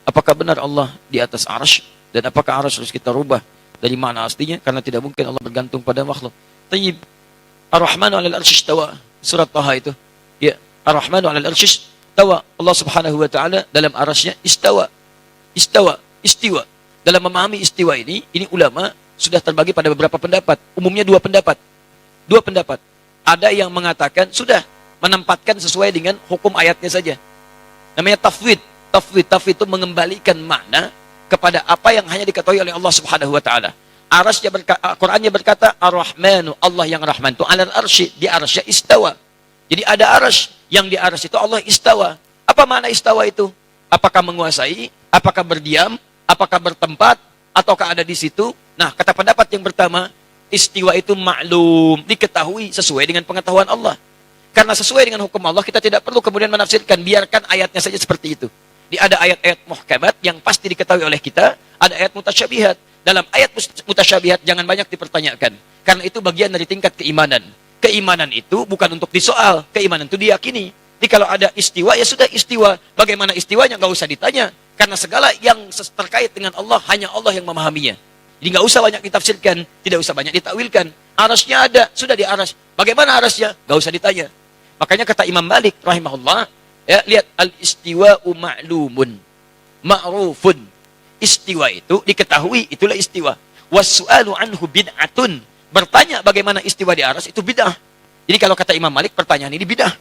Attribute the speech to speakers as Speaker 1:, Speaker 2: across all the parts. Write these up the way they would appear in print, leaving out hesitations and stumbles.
Speaker 1: Apakah benar Allah di atas arsy? Dan apakah arsy harus kita rubah dari mana aslinya? Karena tidak mungkin Allah bergantung pada makhluk. Tayyib. Ar-Rahmanu 'alal arsy istawa. Surat Taha itu. Ya, Ar-Rahmanu 'alal arsy istawa. Allah Subhanahu wa taala dalam arsy-Nya istawa. Istawa, istiwa. Dalam memahami istiwa ini ulama sudah terbagi pada beberapa pendapat. Umumnya dua pendapat. Dua pendapat. Ada yang mengatakan sudah menempatkan sesuai dengan hukum ayatnya saja. Namanya tafwid. Tafwid itu mengembalikan makna kepada apa yang hanya diketahui oleh Allah Subhanahu wa taala. Qur'annya berkata Ar-Rahmanu, Allah yang Rahman itu 'alal arsy, di arsy istawa. Jadi ada arsy, yang di arsy itu Allah istawa. Apa makna istawa itu? Apakah menguasai? Apakah berdiam? Apakah bertempat? Ataukah ada di situ? Nah, kata pendapat yang pertama, istiwa itu maklum, diketahui sesuai dengan pengetahuan Allah. Karena sesuai dengan hukum Allah, kita tidak perlu kemudian menafsirkan, biarkan ayatnya saja seperti itu. Ada ayat-ayat muhkamat yang pasti diketahui oleh kita, ada ayat mutasyabihat. Dalam ayat mutasyabihat jangan banyak dipertanyakan. Karena itu bagian dari tingkat keimanan. Keimanan itu bukan untuk disoal, keimanan itu diyakini. Jadi kalau ada istiwa, ya sudah istiwa. Bagaimana istiwanya nggak usah ditanya. Karena segala yang terkait dengan Allah, hanya Allah yang memahaminya. Jadi nggak usah banyak ditafsirkan, tidak usah banyak ditakwilkan. Arasnya ada, sudah di aras. Bagaimana arasnya? Nggak usah ditanya. Makanya kata Imam Malik rahimahullah, ya, lihat al-istiwa'u ma'lumun, ma'rufun. Istiwa itu diketahui, itulah istiwa. Was-su'alu anhu bid'atun. Bertanya bagaimana istiwa di aras itu bid'ah. Jadi kalau kata Imam Malik, pertanyaan ini bid'ah.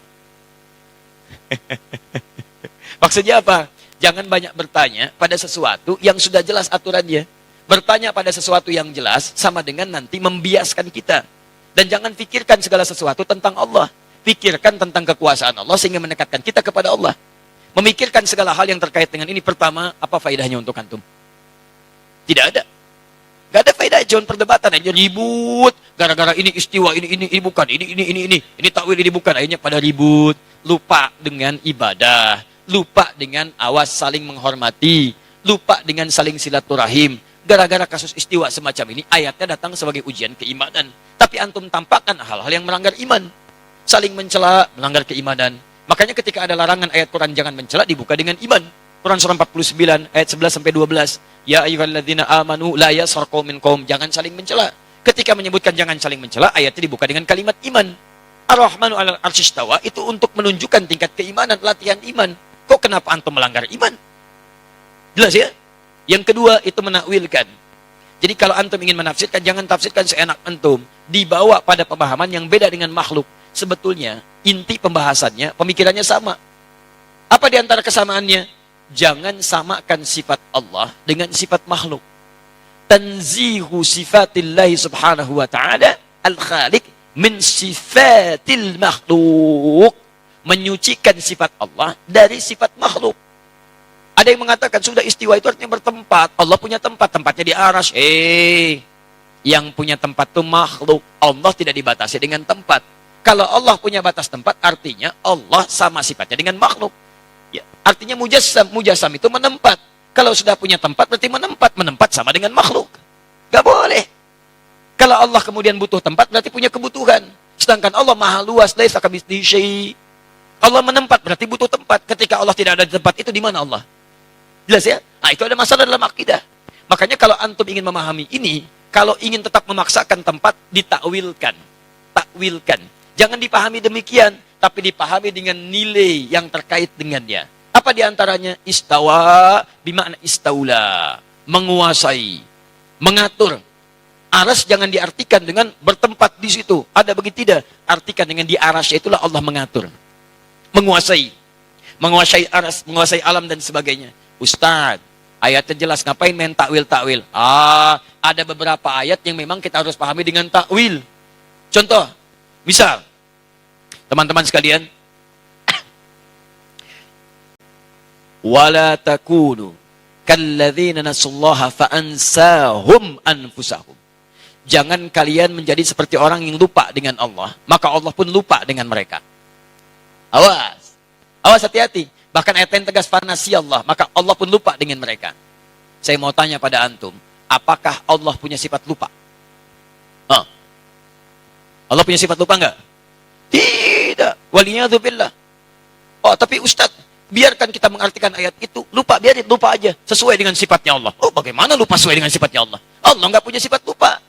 Speaker 1: Maksudnya apa? Jangan banyak bertanya pada sesuatu yang sudah jelas aturannya. Bertanya pada sesuatu yang jelas sama dengan nanti membiaskan kita. Dan jangan pikirkan segala sesuatu tentang Allah. Pikirkan tentang kekuasaan Allah sehingga mendekatkan kita kepada Allah. Memikirkan segala hal yang terkait dengan ini. Pertama, apa faedahnya untuk antum? Tidak ada. Gak ada faedah, cuma perdebatan aja, ribut. Gara-gara ini istiwa, ini bukan, ini takwil, ini bukan. Akhirnya pada ribut. Lupa dengan ibadah, lupa dengan awas saling menghormati, lupa dengan saling silaturahim. Gara-gara kasus istiwa semacam ini, ayatnya datang sebagai ujian keimanan. Tapi antum tampakkan hal-hal yang melanggar iman. Saling mencela, melanggar keimanan. Makanya ketika ada larangan ayat Quran jangan mencela, dibuka dengan iman. Quran surah 49 ayat 11-12. Ya ayyuhalladzina amanu la yaskhar qaumin qaum, jangan saling mencela. Ketika menyebutkan jangan saling mencela, ayatnya dibuka dengan kalimat iman. Ar-Rahmanu 'alal arsy istawa itu untuk menunjukkan tingkat keimanan, latihan iman. Kok kenapa antum melanggar iman? Jelas ya? Yang kedua itu menakwilkan. Jadi kalau antum ingin menafsirkan, jangan tafsirkan seenak antum. Dibawa pada pemahaman yang beda dengan makhluk. Sebetulnya inti pembahasannya, pemikirannya sama. Apa di antara kesamaannya? Jangan samakan sifat Allah dengan sifat makhluk. Tanzihu sifatillahi subhanahu wa ta'ala al-khaliq min sifatil makhluk. Menyucikan sifat Allah dari sifat makhluk. Ada yang mengatakan sudah istiwa itu artinya bertempat. Allah punya tempat, tempatnya di arsy. Yang punya tempat itu makhluk. Allah tidak dibatasi dengan tempat. Kalau Allah punya batas tempat, artinya Allah sama sifatnya dengan makhluk. Ya, artinya mujassam itu menempat. Kalau sudah punya tempat, berarti menempat sama dengan makhluk. Gak boleh. Kalau Allah kemudian butuh tempat, berarti punya kebutuhan. Sedangkan Allah maha luas, laisa kamitslihi syai'. Allah menempat, berarti butuh tempat. Ketika Allah tidak ada di tempat itu, di mana Allah? Jelas ya? Nah, itu ada masalah dalam akidah. Makanya kalau antum ingin memahami ini, kalau ingin tetap memaksakan tempat, ditakwilkan. Takwilkan. Jangan dipahami demikian, tapi dipahami dengan nilai yang terkait dengannya. Apa diantaranya? Istawa, bimakna istaula. Menguasai. Mengatur. Aras jangan diartikan dengan bertempat di situ. Ada begitu tidak? Artikan dengan di aras, itulah Allah mengatur. Menguasai. Menguasai aras, menguasai alam dan sebagainya. Ustaz, ayatnya jelas, ngapain main takwil-takwil? Ada beberapa ayat yang memang kita harus pahami dengan takwil. Contoh, misal, teman-teman sekalian, wala takunu kalladzina nasullaha fa'ansahum anfusahum. Jangan kalian menjadi seperti orang yang lupa dengan Allah, maka Allah pun lupa dengan mereka. Awas. Awas, hati-hati. Bahkan ayat yang tegas, fanasi Allah, maka Allah pun lupa dengan mereka. Saya mau tanya pada antum, apakah Allah punya sifat lupa? Allah punya sifat lupa enggak? Tidak. Waliyadzubillah. Oh, tapi Ustaz, Biarkan kita mengartikan ayat itu. Lupa, biarin, lupa aja. Sesuai dengan sifatnya Allah. Oh, bagaimana lupa sesuai dengan sifatnya Allah? Allah nggak punya sifat lupa.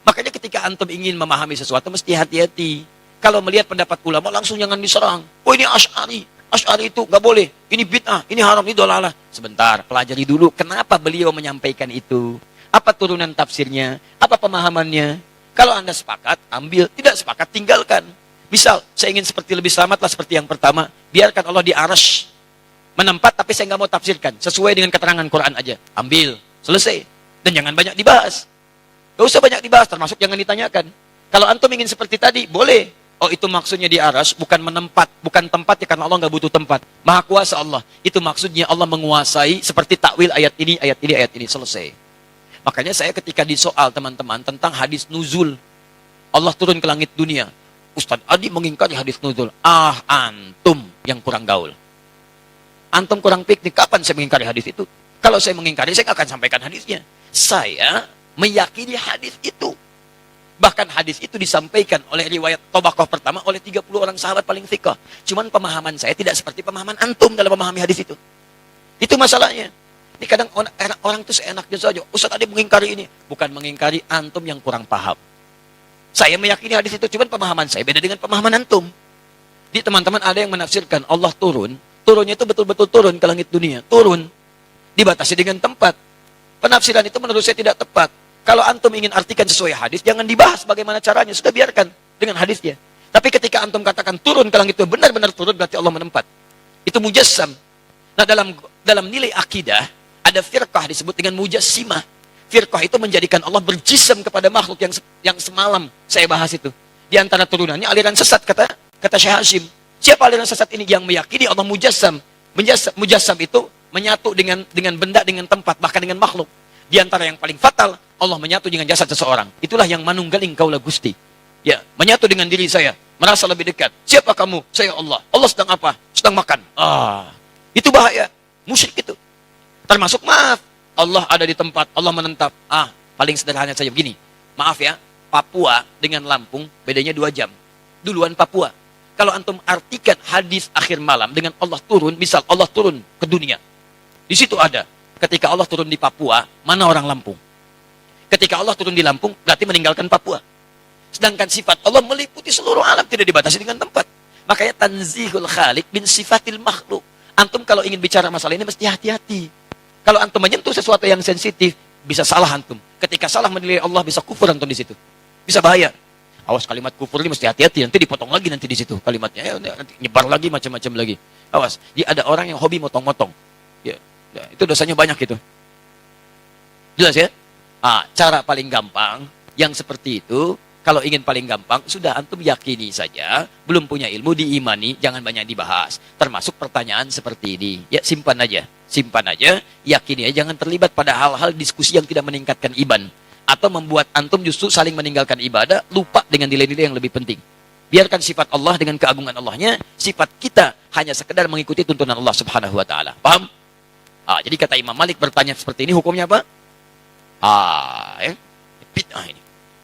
Speaker 1: Makanya ketika antum ingin memahami sesuatu, mesti hati-hati. Kalau melihat pendapat ulama, langsung jangan diserang. Oh, ini Asy'ari. Asy'ari itu nggak boleh. Ini bid'ah, ini haram, ini dolalah. Sebentar, pelajari dulu kenapa beliau menyampaikan itu. Apa turunan tafsirnya? Apa pemahamannya? Kalau Anda sepakat, ambil. Tidak sepakat, tinggalkan. Misal, saya ingin seperti lebih selamat lah seperti yang pertama. Biarkan Allah di arsy menempat, tapi saya nggak mau tafsirkan. Sesuai dengan keterangan Quran aja. Ambil. Selesai. Dan jangan banyak dibahas. Gak usah banyak dibahas, termasuk jangan ditanyakan. Kalau antum ingin seperti tadi, boleh. Oh, itu maksudnya di arsy, bukan menempat. Bukan tempat ya, karena Allah nggak butuh tempat. Maha kuasa Allah. Itu maksudnya Allah menguasai seperti takwil ayat ini, ayat ini, ayat ini. Selesai. Makanya saya ketika disoal teman-teman tentang hadis nuzul, Allah turun ke langit dunia. Ustaz Adi mengingkari hadis nuzul. Ah, antum yang kurang gaul. Antum kurang piknik. Kapan saya mengingkari hadis itu? Kalau saya mengingkari, saya nggak akan sampaikan hadisnya. Saya meyakini hadis itu. Bahkan hadis itu disampaikan oleh riwayat Tabaqah pertama oleh 30 orang sahabat paling thiqah. Cuman pemahaman saya tidak seperti pemahaman antum dalam memahami hadis itu. Itu masalahnya. Ini kadang orang itu seenaknya saja. Ustaz Adi mengingkari ini. Bukan mengingkari, antum yang kurang paham. Saya meyakini hadis itu, cuman pemahaman saya beda dengan pemahaman antum. Di teman-teman ada yang menafsirkan Allah turun. Turunnya itu betul-betul turun ke langit dunia. Turun. Dibatasi dengan tempat. Penafsiran itu menurut saya tidak tepat. Kalau antum ingin artikan sesuai hadis, jangan dibahas bagaimana caranya. Sudah biarkan dengan hadisnya. Tapi ketika antum katakan turun ke langit itu benar-benar turun, berarti Allah menempat. Itu mujassam. Nah, dalam nilai akidah, ada firqah disebut dengan mujassimah. Firqah itu menjadikan Allah berjisam kepada makhluk yang semalam saya bahas itu. Di antara turunannya aliran sesat, kata Syekh Hashim. Siapa aliran sesat ini? Yang meyakini Allah mujassam. Mujassam itu menyatu dengan benda, dengan tempat, bahkan dengan makhluk. Di antara yang paling fatal, Allah menyatu dengan jasad seseorang. Itulah yang manunggaling kaulah Gusti. Ya, menyatu dengan diri saya, merasa lebih dekat. Siapa kamu? Saya Allah. Allah sedang apa? Sedang makan. Itu bahaya. Musyrik itu. Termasuk maaf, Allah ada di tempat, Allah menetap. Paling sederhana saja begini. Maaf ya, Papua dengan Lampung bedanya 2 jam. Duluan Papua. Kalau antum artikan hadis akhir malam dengan Allah turun, misal Allah turun ke dunia. Di situ ada. Ketika Allah turun di Papua, mana orang Lampung? Ketika Allah turun di Lampung, berarti meninggalkan Papua. Sedangkan sifat Allah meliputi seluruh alam, tidak dibatasi dengan tempat. Makanya tanzihul khaliq bin sifatil makhluk. Antum kalau ingin bicara masalah ini mesti hati-hati. Kalau antum menyentuh sesuatu yang sensitif, bisa salah antum. Ketika salah menilai Allah, bisa kufur antum di situ. Bisa bahaya. Awas, kalimat kufur ini mesti hati-hati, nanti dipotong lagi nanti di situ kalimatnya. Nanti nyebar lagi macam-macam lagi. Awas, ada orang yang hobi motong-motong. Ya, itu dosanya banyak itu. Jelas ya? Cara paling gampang yang seperti itu, kalau ingin paling gampang, sudah antum yakini saja, belum punya ilmu diimani, jangan banyak dibahas. Termasuk pertanyaan seperti ini. Ya, simpan aja, yakini aja, jangan terlibat pada hal-hal diskusi yang tidak meningkatkan iman. Atau membuat antum justru saling meninggalkan ibadah, lupa dengan nilai-nilai yang lebih penting. Biarkan sifat Allah dengan keagungan Allahnya, sifat kita hanya sekedar mengikuti tuntunan Allah Subhanahu wa Ta'ala. Paham? Jadi kata Imam Malik bertanya seperti ini, hukumnya apa? Bid'ah ini.